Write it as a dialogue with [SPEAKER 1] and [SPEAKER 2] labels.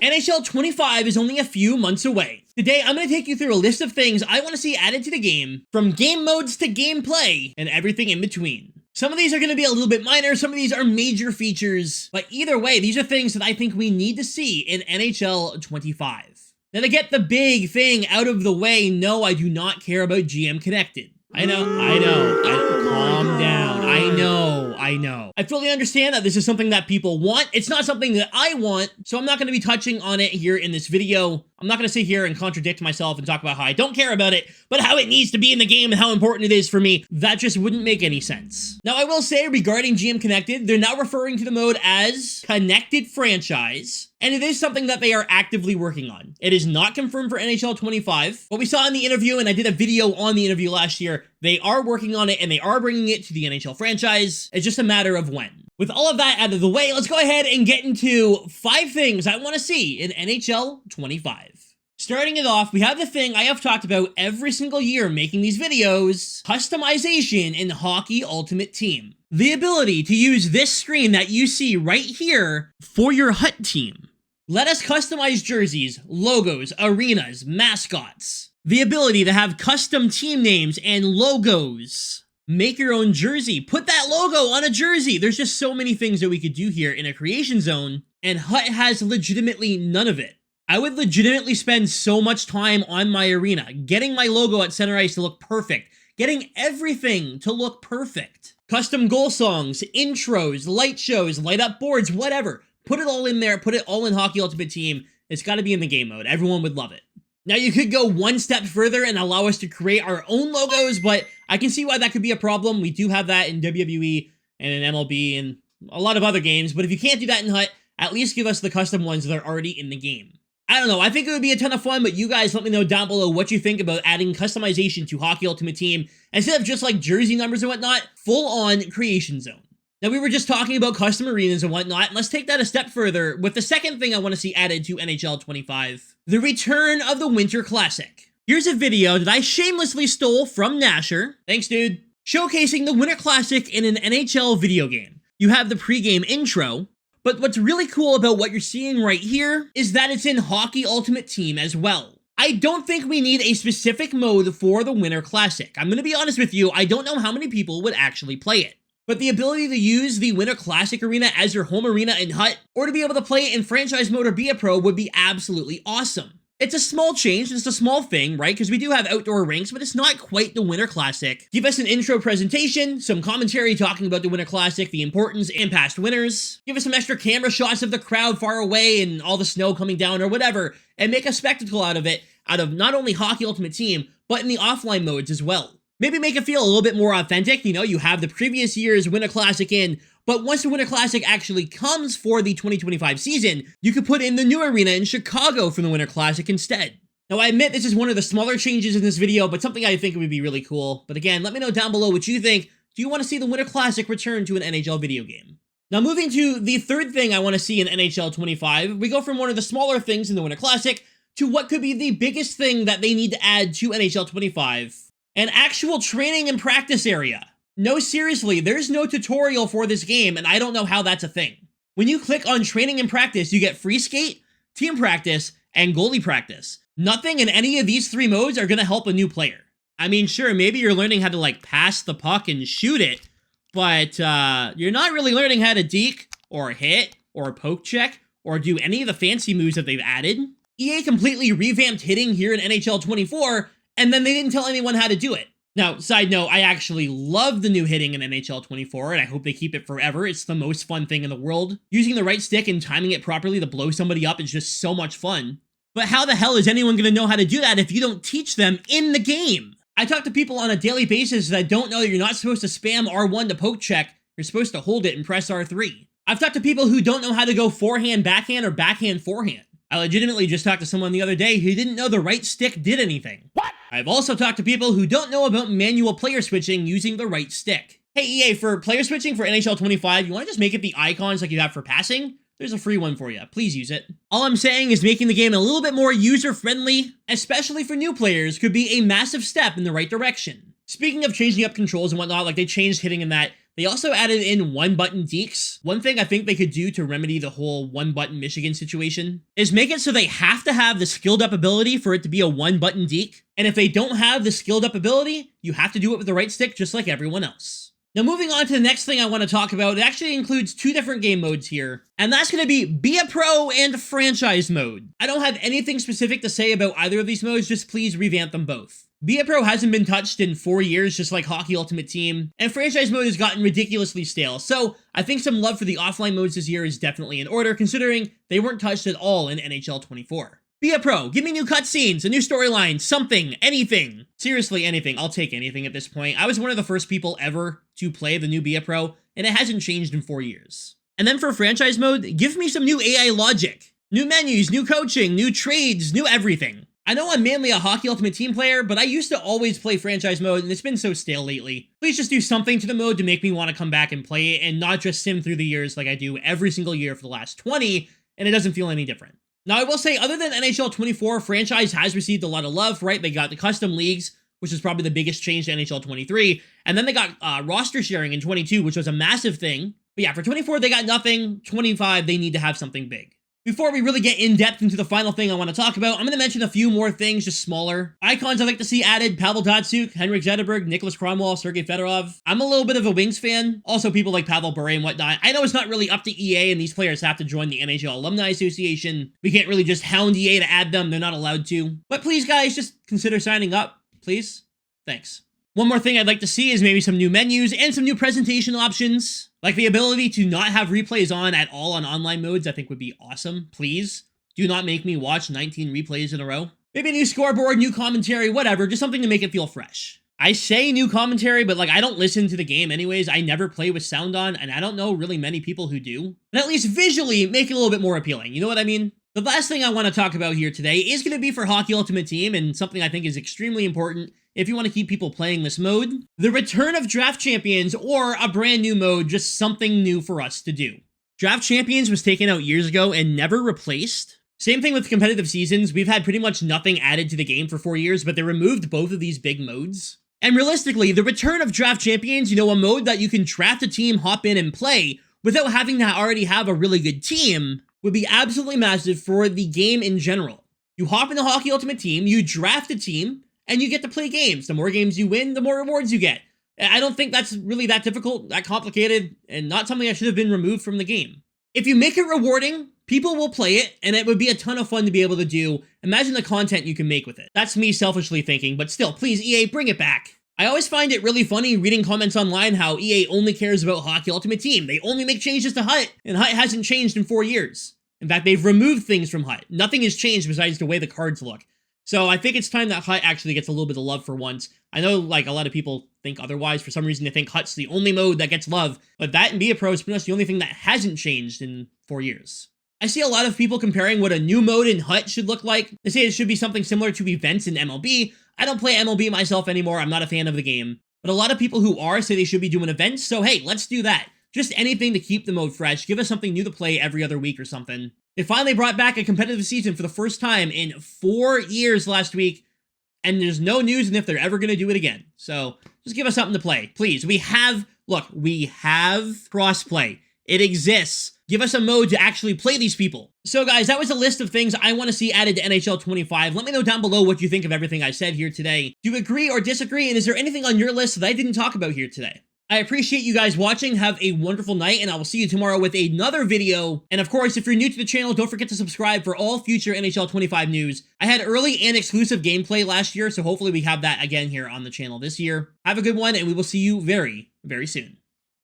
[SPEAKER 1] NHL 25 is only a few months away. Today, I'm going to take you through a list of things I want to see added to the game, from game modes to gameplay, and everything in between. Some of these are going to be a little bit minor, some of these are major features, but either way, these are things that I think we need to see in NHL 25. Now, to get the big thing out of the way, no, I do not care about GM Connected. I know. Calm down. I know. I fully understand that this is something that people want. It's not something that I want, so I'm not going to be touching on it here in this video. I'm not going to sit here and contradict myself and talk about how I don't care about it, but how it needs to be in the game and how important it is for me. That just wouldn't make any sense. Now, I will say regarding GM Connected, they're now referring to the mode as Connected Franchise, and it is something that they are actively working on. It is not confirmed for NHL 25. What we saw in the interview, and I did a video on the interview last year, they are working on it and they are bringing it to the NHL franchise. It's just a matter of when. With all of that out of the way, let's go ahead and get into 5 things I want to see in NHL 25. Starting it off, we have the thing I have talked about every single year making these videos, customization in Hockey Ultimate Team. The ability to use this screen that you see right here for your HUT team. Let us customize jerseys, logos, arenas, mascots. The ability to have custom team names and logos. Make your own jersey. Put that logo on a jersey. There's just so many things that we could do here in a creation zone, and HUT has legitimately none of it. I would legitimately spend so much time on my arena, getting my logo at center ice to look perfect, getting everything to look perfect. Custom goal songs, intros, light shows, light up boards, whatever. Put it all in there, put it all in Hockey Ultimate Team. It's gotta be in the game mode. Everyone would love it. Now, you could go one step further and allow us to create our own logos, but I can see why that could be a problem. We do have that in WWE and in MLB and a lot of other games, but if you can't do that in HUT, at least give us the custom ones that are already in the game. I don't know, I think it would be a ton of fun, but you guys let me know down below what you think about adding customization to Hockey Ultimate Team, instead of just like jersey numbers and whatnot, full-on creation zone. Now, we were just talking about custom arenas and whatnot, and let's take that a step further with the second thing I want to see added to NHL 25, the return of the Winter Classic. Here's a video that I shamelessly stole from Nasher, thanks dude, showcasing the Winter Classic in an NHL video game. You have the pregame intro, but what's really cool about what you're seeing right here is that it's in Hockey Ultimate Team as well. I don't think we need a specific mode for the Winter Classic. I'm going to be honest with you, I don't know how many people would actually play it. But the ability to use the Winter Classic arena as your home arena in HUT, or to be able to play it in franchise mode or be a pro, would be absolutely awesome. It's a small change, it's a small thing, right? Because we do have outdoor rinks, but it's not quite the Winter Classic. Give us an intro presentation, some commentary talking about the Winter Classic, the importance and past winners. Give us some extra camera shots of the crowd far away and all the snow coming down or whatever, and make a spectacle out of it, out of not only Hockey Ultimate Team, but in the offline modes as well. Maybe make it feel a little bit more authentic. You know, you have the previous year's Winter Classic in, but once the Winter Classic actually comes for the 2025 season, you could put in the new arena in Chicago from the Winter Classic instead. Now, I admit this is one of the smaller changes in this video, but something I think would be really cool. But again, let me know down below what you think. Do you want to see the Winter Classic return to an NHL video game? Now, moving to the third thing I want to see in NHL 25, we go from one of the smaller things in the Winter Classic to what could be the biggest thing that they need to add to NHL 25. An actual training and practice area. No, seriously, there's no tutorial for this game, and I don't know how that's a thing. When you click on training and practice, you get free skate, team practice, and goalie practice. Nothing in any of these 3 modes are going to help a new player. I mean, sure, maybe you're learning how to, like, pass the puck and shoot it, but you're not really learning how to deke, or hit, or poke check, or do any of the fancy moves that they've added. EA completely revamped hitting here in NHL 24, and then they didn't tell anyone how to do it. Now, side note, I actually love the new hitting in NHL 24, and I hope they keep it forever. It's the most fun thing in the world. Using the right stick and timing it properly to blow somebody up is just so much fun. But how the hell is anyone going to know how to do that if you don't teach them in the game? I talk to people on a daily basis that don't know you're not supposed to spam R1 to poke check. You're supposed to hold it and press R3. I've talked to people who don't know how to go forehand, backhand, or backhand, forehand. I legitimately just talked to someone the other day who didn't know the right stick did anything. What? I've also talked to people who don't know about manual player switching using the right stick. Hey EA, for player switching for NHL 25, you want to just make it the icons like you have for passing? There's a free one for you. Please use it. All I'm saying is making the game a little bit more user-friendly, especially for new players, could be a massive step in the right direction. Speaking of changing up controls and whatnot, like they changed hitting in that, They also added in one-button deeks. One thing I think they could do to remedy the whole one-button Michigan situation is make it so they have to have the skilled up ability for it to be a one-button deke. And if they don't have the skilled up ability, you have to do it with the right stick just like everyone else. Now moving on to the next thing I want to talk about, it actually includes two different game modes here, and that's going to be a Pro and Franchise mode. I don't have anything specific to say about either of these modes, just please revamp them both. Be a Pro hasn't been touched in 4 years, just like Hockey Ultimate Team, and Franchise mode has gotten ridiculously stale, so I think some love for the offline modes this year is definitely in order, considering they weren't touched at all in NHL 24. Be a Pro, give me new cutscenes, a new storyline, something, anything. Seriously, anything. I'll take anything at this point. I was one of the first people ever to play the new Be a Pro, and it hasn't changed in 4 years. And then for Franchise mode, give me some new AI logic. New menus, new coaching, new trades, new everything. I know I'm mainly a Hockey Ultimate Team player, but I used to always play Franchise mode, and it's been so stale lately. Please just do something to the mode to make me want to come back and play it, and not just sim through the years like I do every single year for the last 20, and it doesn't feel any different. Now, I will say, other than NHL 24, Franchise has received a lot of love, right? They got the custom leagues, which is probably the biggest change to NHL 23, and then they got roster sharing in 22, which was a massive thing. But yeah, for 24, they got nothing. 25, they need to have something big. Before we really get in-depth into the final thing I want to talk about, I'm going to mention a few more things, just smaller. Icons I'd like to see added: Pavel Datsyuk, Henrik Zetterberg, Nicholas Cromwell, Sergei Fedorov. I'm a little bit of a Wings fan. Also, people like Pavel Bure and whatnot. I know it's not really up to EA, and these players have to join the NHL Alumni Association. We can't really just hound EA to add them. They're not allowed to. But please, guys, just consider signing up. Please? Thanks. One more thing I'd like to see is maybe some new menus and some new presentation options. Like the ability to not have replays on at all on online modes, I think would be awesome. Please, do not make me watch 19 replays in a row. Maybe a new scoreboard, new commentary, whatever, just something to make it feel fresh. I say new commentary, but like I don't listen to the game anyways. I never play with sound on, and I don't know really many people who do. But at least visually, make it a little bit more appealing, you know what I mean? The last thing I want to talk about here today is going to be for Hockey Ultimate Team, and something I think is extremely important if you want to keep people playing this mode. The return of Draft Champions, or a brand new mode, just something new for us to do. Draft Champions was taken out years ago and never replaced. Same thing with competitive seasons. We've had pretty much nothing added to the game for 4 years, but they removed both of these big modes. And realistically, the return of Draft Champions, you know, a mode that you can draft a team, hop in, and play without having to already have a really good team, would be absolutely massive for the game in general. You hop in the Hockey Ultimate Team, you draft a team, and you get to play games. The more games you win, the more rewards you get. I don't think that's really that difficult, that complicated, and not something that should have been removed from the game. If you make it rewarding, people will play it, and it would be a ton of fun to be able to do. Imagine the content you can make with it. That's me selfishly thinking, but still, please, EA, bring it back. I always find it really funny reading comments online how EA only cares about Hockey Ultimate Team. They only make changes to HUT, and HUT hasn't changed in 4 years. In fact, they've removed things from HUT. Nothing has changed besides the way the cards look. So I think it's time that HUT actually gets a little bit of love for once. I know like a lot of people think otherwise. For some reason they think HUT's the only mode that gets love, but that and Be a Pro is pretty much the only thing that hasn't changed in 4 years. I see a lot of people comparing what a new mode in HUT should look like. They say it should be something similar to events in MLB. I don't play MLB myself anymore. I'm not a fan of the game. But a lot of people who are say they should be doing events, so hey, let's do that. Just anything to keep the mode fresh. Give us something new to play every other week or something. They finally brought back a competitive season for the first time in 4 years last week, and there's no news on if they're ever going to do it again. So just give us something to play, please. We have crossplay. It exists. Give us a mode to actually play these people. So guys, that was a list of things I want to see added to NHL 25. Let me know down below what you think of everything I said here today. Do you agree or disagree? And is there anything on your list that I didn't talk about here today? I appreciate you guys watching. Have a wonderful night, and I will see you tomorrow with another video. And of course, if you're new to the channel, don't forget to subscribe for all future NHL 25 news. I had early and exclusive gameplay last year, so hopefully we have that again here on the channel this year. Have a good one, and we will see you very, very soon.